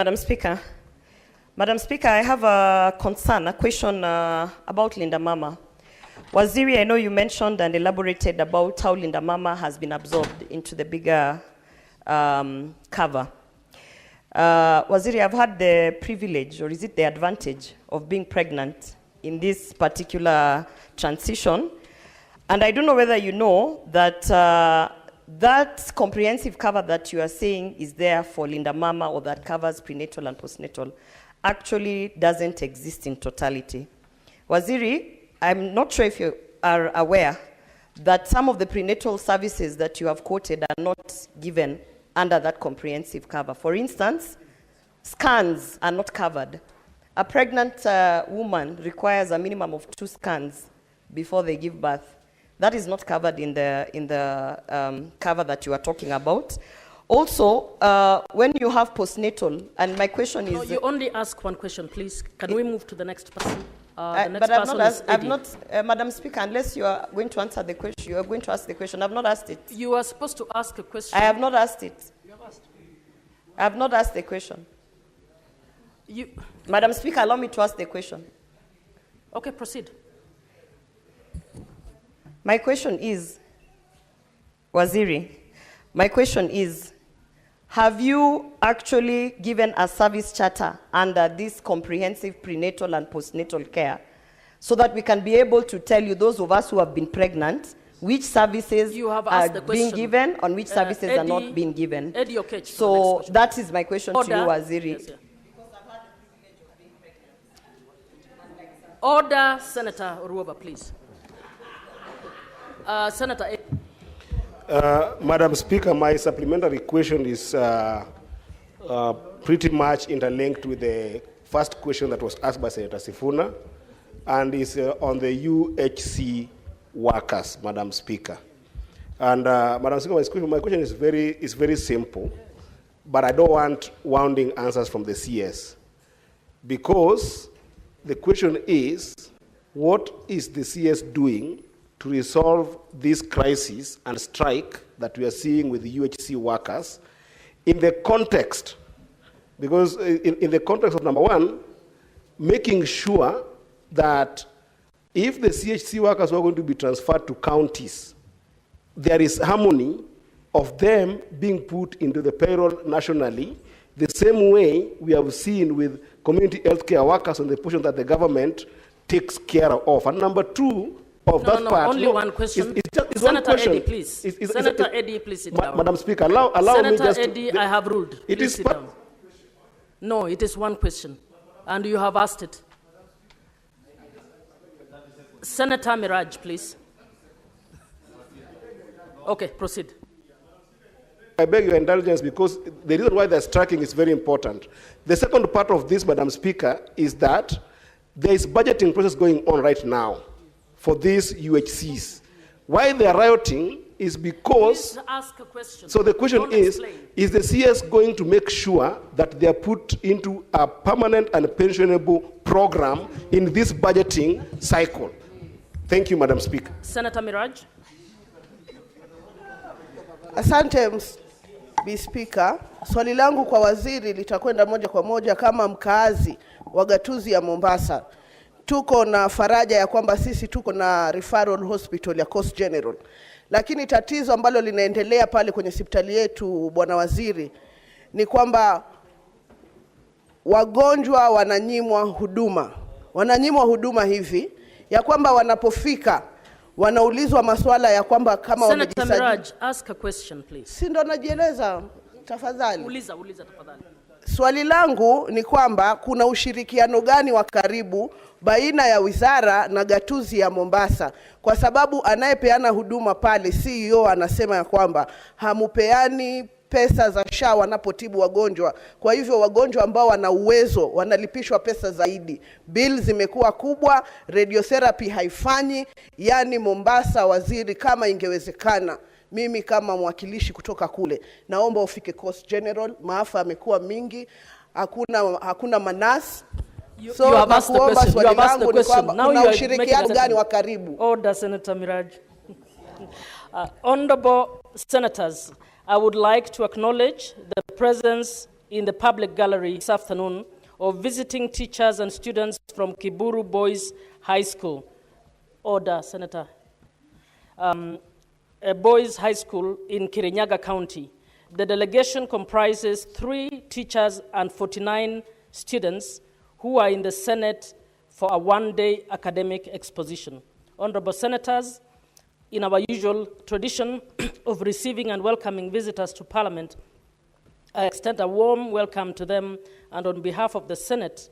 Madam Speaker, I have a concern, a question about Linda Mama. Waziri, I know you mentioned and elaborated about how Linda Mama has been absorbed into the bigger cover. Waziri, I've had the privilege, or is it the advantage, of being pregnant in this particular transition. And I don't know whether you know that that comprehensive cover that you are saying is there for Linda Mama, or that covers prenatal and postnatal, actually doesn't exist in totality. Waziri, I'm not sure if you are aware that some of the prenatal services that you have quoted are not given under that comprehensive cover. For instance, scans are not covered. A pregnant woman requires a minimum of 2 scans before they give birth. That is not covered in the cover that you are talking about. Also, when you have postnatal, and my question is... No, you only ask one question, please. Can we move to the next person? But I've not, Madam Speaker, unless you are going to answer the question, you are going to ask the question. I've not asked it. You are supposed to ask a question. I have not asked it. You have asked. I have not asked the question. Madam Speaker, allow me to ask the question. Okay, proceed. My question is, Waziri, my question is, have you actually given a service charter under this comprehensive prenatal and postnatal care so that we can be able to tell you, those of us who have been pregnant, which services are being given and which services are not being given? Eddy, okay, so that is my question to you, Waziri. Yes, Order, Senator Oruoba, please. Senator Eddy. Madam Speaker, my supplementary question is pretty much interlinked with the first question that was asked by Senator Sifuna, and is on the UHC workers, Madam Speaker. And Madam Speaker, my question is very simple, but I don't want wounding answers from the CS, because the question is, what is the CS doing to resolve this crisis and strike that we are seeing with the UHC workers in the context, because in the context of, number one, making sure that if the CHC workers are going to be transferred to counties, there is harmony of them being put into the payroll nationally, the same way we have seen with community healthcare workers on the portion that the government takes care of. And number two, of that part. Only one question. It's Senator one question. Eddy, please. Senator Eddy, please sit down. Madam Speaker, allow me just... Senator Eddy, I have ruled. Please sit down. No, it is one question, and you have asked it. Senator Miraj, please. Okay, proceed. I beg your indulgence, because the reason why they're striking is very important. The second part of this, Madam Speaker, is that there is budgeting process going on right now for these UHCs. Why they are rioting is because... Please ask a question. So the question is the CS going to make sure that they are put into a permanent and pensionable program in this budgeting cycle? Thank you, Madam Speaker. Senator Miraj. Asante, Bi Speaker. Swali langu kwa waziri litakwenda moja kwa moja kama mkaazi wa gatuzi ya Mombasa. Tuko na faraja ya kwamba sisi tuko na referral hospital ya Coast General. Lakini tatizo ambalo linaendelea pale kwenye hospitali yetu, Bwana Waziri, ni kwamba wagonjwa wananyimwa huduma. Wananyimwa huduma hivi ya kwamba wanapofika wanaulizwa maswala ya kwamba kama Senator Miraj, ask a question, please. Si ndo najieleza, tafadhali. Uliza tafadhali. Swali langu ni kwamba kuna ushirikiano gani wa karibu baina ya wizara na gatuzi ya Mombasa, kwa sababu anayepeana huduma pale CEO anasema ya kwamba hamupeani pesa za SHA wanapotibu wagonjwa. Kwa hivyo wagonjwa ambao wana uwezo wanalipishwa pesa zaidi. Bill zimekuwa kubwa, radiotherapy haifanyi. Yani Mombasa, waziri, kama ingewezekana, mimi kama mwakilishi kutoka kule, naomba ufike Coast General. Maafa yamekuwa mingi, hakuna manasi. So you have asked the question. You have asked the question. Now you are making gani wa karibu? Order, Senator Miraj. Honorable senators, I would like to acknowledge the presence in the public gallery this afternoon of visiting teachers and students from Kiburu Boys High School. Order, Senator. A boys' high school in Kirinyaga County. The delegation comprises 3 teachers and 49 students who are in the Senate for a one-day academic exposition. Honorable Senators, in our usual tradition of receiving and welcoming visitors to Parliament, I extend a warm welcome to them, and on behalf of the Senate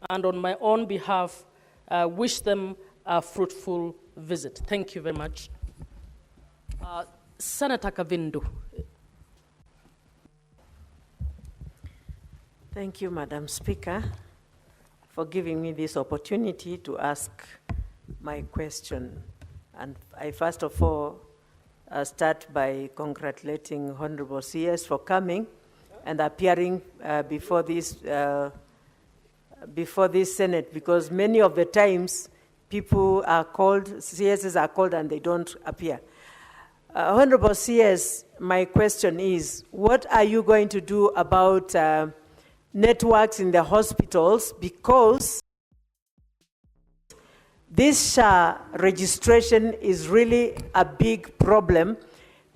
and on my own behalf, wish them a fruitful visit. Thank you very much. Senator Kavindu. Thank you, Madam Speaker, for giving me this opportunity to ask my question. And I first of all start by congratulating Honorable CS for coming and appearing before this Senate, because many of the times people are called, CSs are called and they don't appear. Honorable CS, my question is, what are you going to do about networks in the hospitals, because this registration is really a big problem.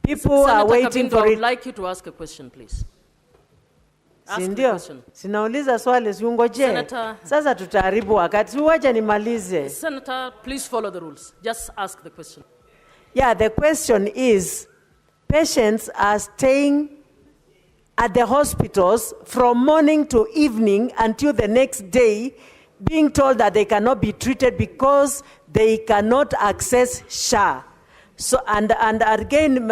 People are waiting for it. I would like you to ask a question, please. Ask the question. Sinauliza swali siungoje. Senator, sasa tutaharibu wakati. Wacha nimalize. Senator, please follow the rules. Just ask the question. Yeah, the question is, patients are staying at the hospitals from morning to evening until the next day, being told that they cannot be treated because they cannot access SHA. So, and again,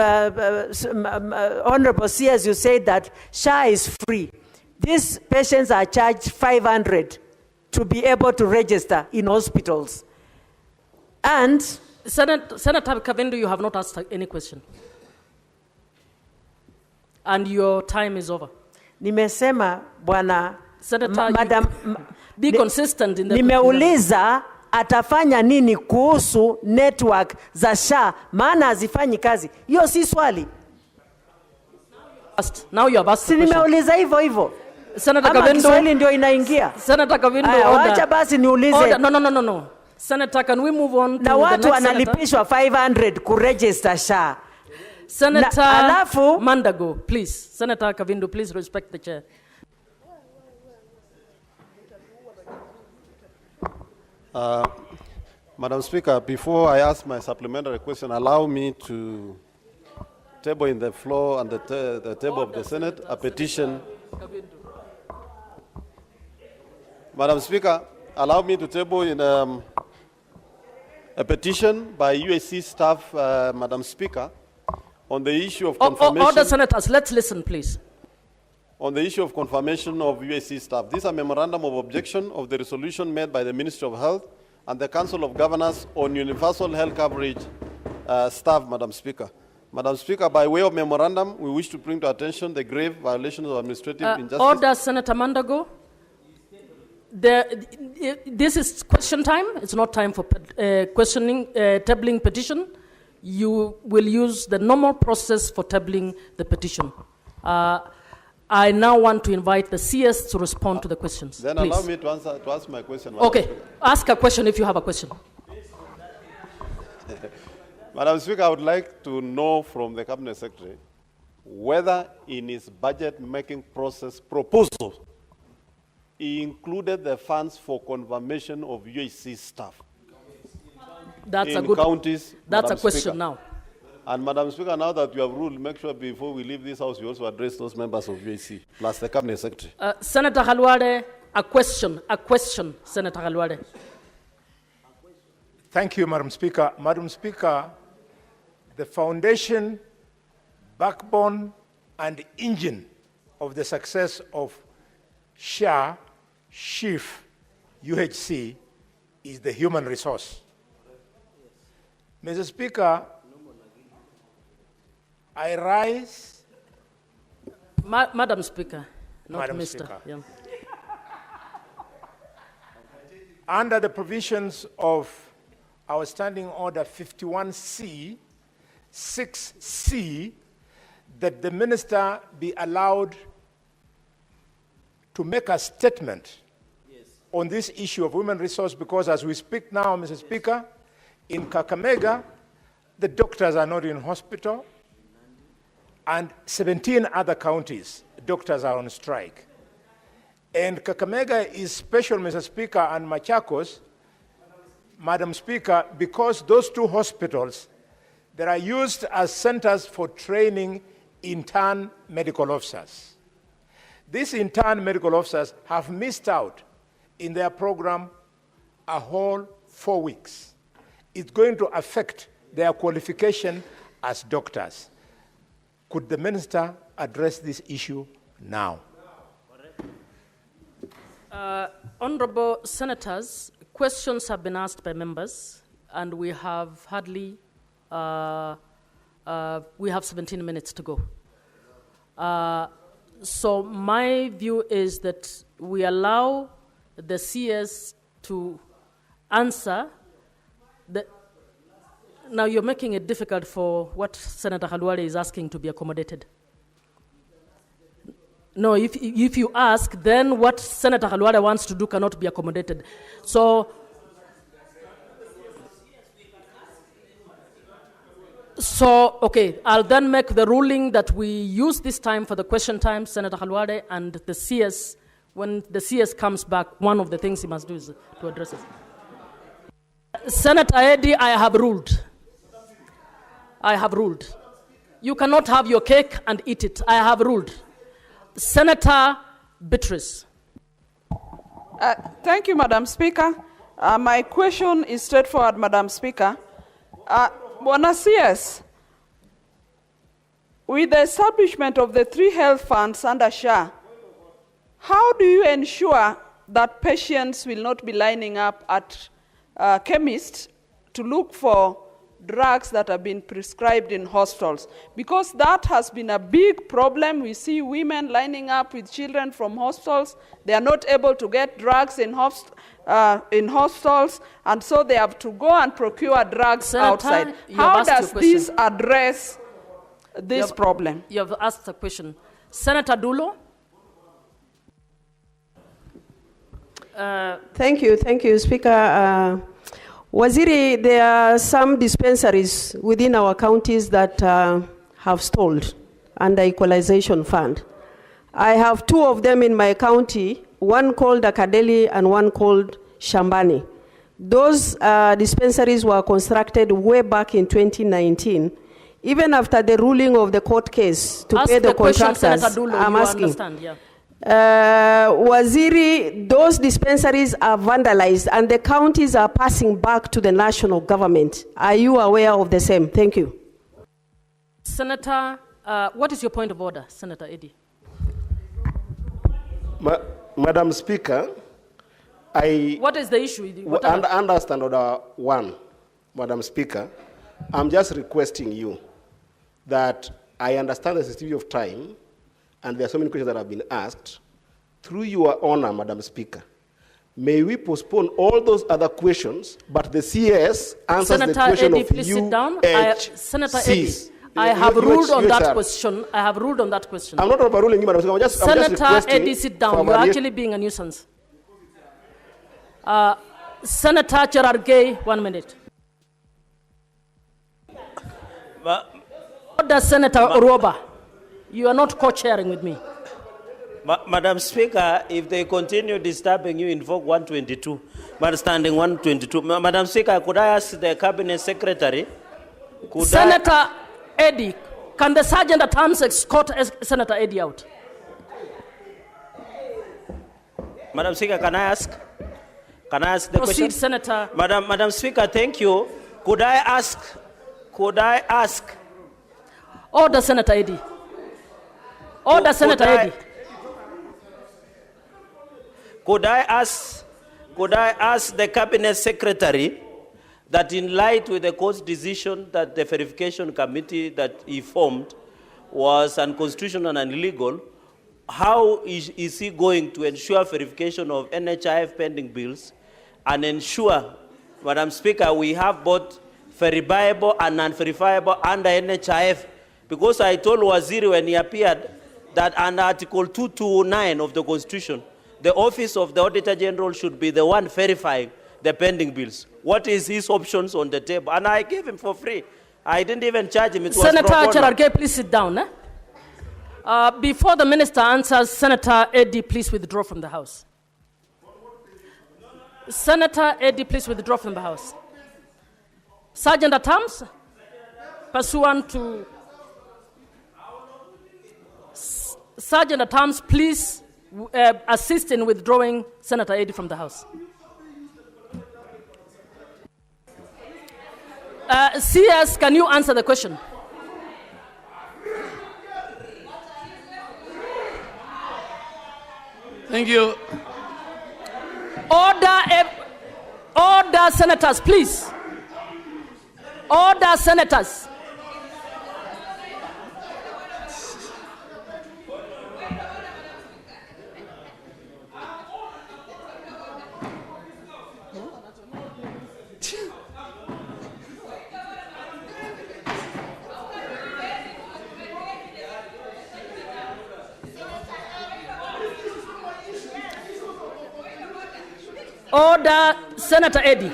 Honorable CS, you said that SHA is free. These patients are charged 500 to be able to register in hospitals. And Senator Kavindu, you have not asked any question. And your time is over. Nimesema bwana Senator, Madam, be consistent in the. Nimeuliza atafanya nini kuhusu network za SHA, maana hazifanyi kazi. Hiyo si swali. Now you have asked. Si nimeuliza hivyo hivyo. Senator Kavindu, Kiswahili ndio inaingia. Senator Kavindu, acha basi niulize. Order. No. Senator, can we move on to na the watu next wanalipishwa 500 kuregister SHA. Senator alafu Mandago, please. Senator Kavindu, please respect the chair. Madam Speaker, before I ask my supplementary question, allow me to table in the floor and the table of the Senate a petition. Madam Speaker, allow me to table in a petition by UAC staff, Madam Speaker, on the issue of confirmation. Order, Senators, let's listen, please. On the issue of confirmation of UAC staff. This is a memorandum of objection of the resolution made by the Ministry of Health and the Council of Governors on universal health coverage staff, Madam Speaker. Madam Speaker, by way of memorandum, we wish to bring to attention the grave violations of administrative injustice. Order, Senator Mandago. This is question time. It's not time for tabling petition. You will use the normal process for tabling the petition. I now want to invite the CS to respond to the questions. Then please. Allow me to ask my question. Madam Okay, Speaker. ask a question if you have a question. Madam Speaker, I would like to know from the Cabinet Secretary whether in his budget-making process proposal he included the funds for confirmation of UAC staff. That's in a good. Counties. That's Madam a question Speaker. now. And Madam Speaker, now that you have ruled, make sure before we leave this house, you also address those members of UAC, plus the Cabinet Secretary. Senator Halwade, a question, Senator Halwade. Thank you, Madam Speaker. Madam Speaker, the foundation, backbone, and engine of the success of SHA, SHIF, UHC is the human resource. Mr. Speaker, I rise. Madam Speaker, not Madam Mr. Speaker. Yeah. Under the provisions of our Standing Order 51C, 6C, that the minister be allowed to make a statement on this issue of women resource, because as we speak now, Mr. Speaker, in Kakamega, the doctors are not in hospital, and 17 other counties, doctors are on strike. And Kakamega is special, Mr. Speaker, and Machakos, Madam Speaker, because those two hospitals, they are used as centers for training intern medical officers. These intern medical officers have missed out in their program a whole 4 weeks. It's going to affect their qualification as doctors. Could the minister address this issue now? Honorable Senators, questions have been asked by members, and we have hardly, we have 17 minutes to go. So my view is that we allow the CS to answer. Now you're making it difficult for what Senator Duale is asking to be accommodated. No, if you ask, then what Senator Duale wants to do cannot be accommodated. So okay, I'll then make the ruling that we use this time for the question time, Senator Duale, and the CS, when the CS comes back, one of the things he must do is to address it. Senator Eddy, I have ruled. I have ruled. You cannot have your cake and eat it. I have ruled. Senator Beatrice. Thank you, Madam Speaker. My question is straightforward, Madam Speaker. Bwana CS, with the establishment of the 3 health funds under SHA, how do you ensure that patients will not be lining up at chemists to look for drugs that have been prescribed in hospitals? Because that has been a big problem. We see women lining up with children from hospitals. They are not able to get drugs in hospitals, and so they have to go and procure drugs Senator, outside. How does this address this problem? You have asked a question. Senator Dulo. Thank you, Speaker. Waziri, there are some dispensaries within our counties that have stalled under Equalization Fund. I have 2 of them in my county, one called Akadeli and one called Shambani. Those dispensaries were constructed way back in 2019. Even after the ruling of the court case to pay the contractors, I'm asking. Waziri, those dispensaries are vandalized and the counties are passing back to the national government. Are you aware of the same? Thank you. Senator, what is your point of order, Senator Eddy? Madam Speaker, what is the issue? Understand order 1, Madam Speaker. I'm just requesting you that I understand the sensitivity of time, and there are so many questions that have been asked. Through your honor, Madam Speaker, may we postpone all those other questions, but the CS answers Senator the question Eddy, of please sit down. Senator Eddy, UHCs. I have ruled on that question. I have ruled on that question. I'm not overruling you, Madam Speaker. I'm just Senator Eddy, sit down. You're actually being a nuisance. Senator Cherargei, 1 minute. Order, Senator Oroba. You are not co-chairing with me. Madam Speaker, if they continue disturbing you, invoke 122. But standing 122. Madam Speaker, could I ask the Cabinet Secretary? Senator Eddy, can the Sergeant at Arms escort Senator Eddy out? Madam Speaker, can I ask? Can I ask the Proceed, question? Senator. Madam Speaker, thank you. Could I ask? Order, Senator Eddy. Order, Senator Eddy. Could I ask the Cabinet Secretary that in light with the court's decision that the verification committee that he formed was unconstitutional and illegal, how is he going to ensure verification of NHIF pending bills and ensure, Madam Speaker, we have both verifiable and non-verifiable under NHIF? Because I told Waziri when he appeared that under Article 229 of the Constitution, the Office of the Auditor General should be the one verifying the pending bills. What is his options on the table? And I gave him for free. I didn't even charge him. It was Senator pro bono. Cherargei, please sit down. Before the minister answers, Senator Eddy, please withdraw from the House. Senator Eddy, please withdraw from the House. Sergeant at Arms, pursuant to... Sergeant at Arms, please assist in withdrawing Senator Eddy from the House. CS, can you answer the question? Thank you. Order, senators, please. Order, senators. Order, Senator Eddy.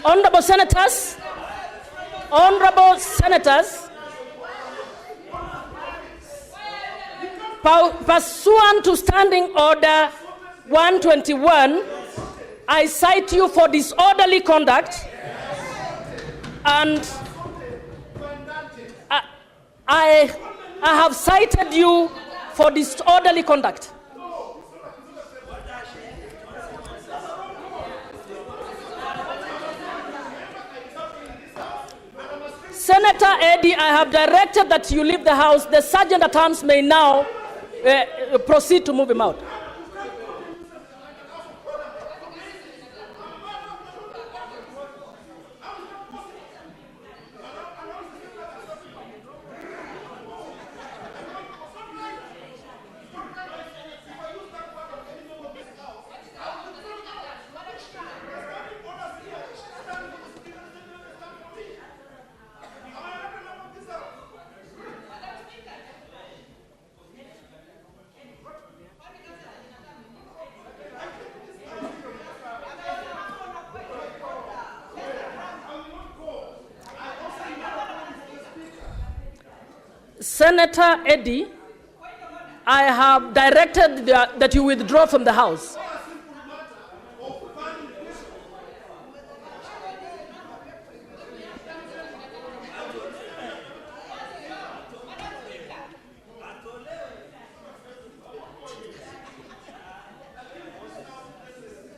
Honorable senators, pursuant to Standing Order 121, I cite you for disorderly conduct, and I have cited you for disorderly conduct. Senator Eddy, I have directed that you leave the House. The Sergeant at Arms may now proceed to move him out. Senator Eddy, I have directed that you withdraw from the House.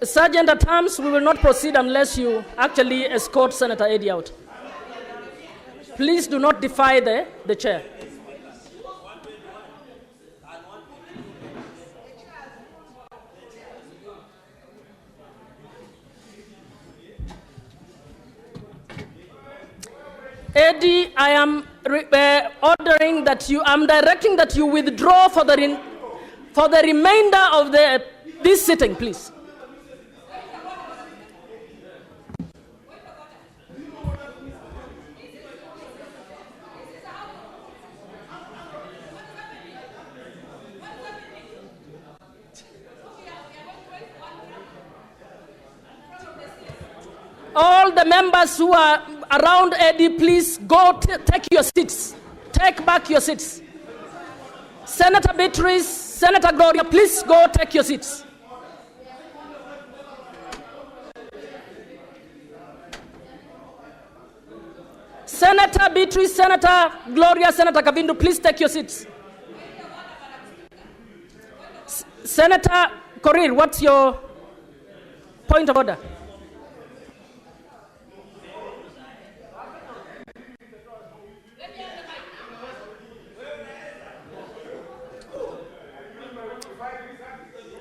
Sergeant at Arms, we will not proceed unless you actually escort Senator Eddy out. Please do not defy the chair. Eddy, I am ordering that I'm directing that you withdraw for the remainder of this sitting, please. All the members who are around Eddy, please go take your seats. Take back your seats. Senator Beatrice, Senator Gloria, please go take your seats. Senator Beatrice, Senator Gloria, Senator Kavindu, please take your seats. Senator Korir, what's your point of order?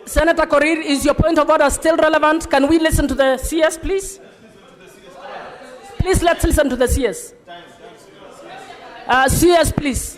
Senator Korir, is your point of order still relevant? Can we listen to the CS, please? Please, let's listen to the CS. CS, please.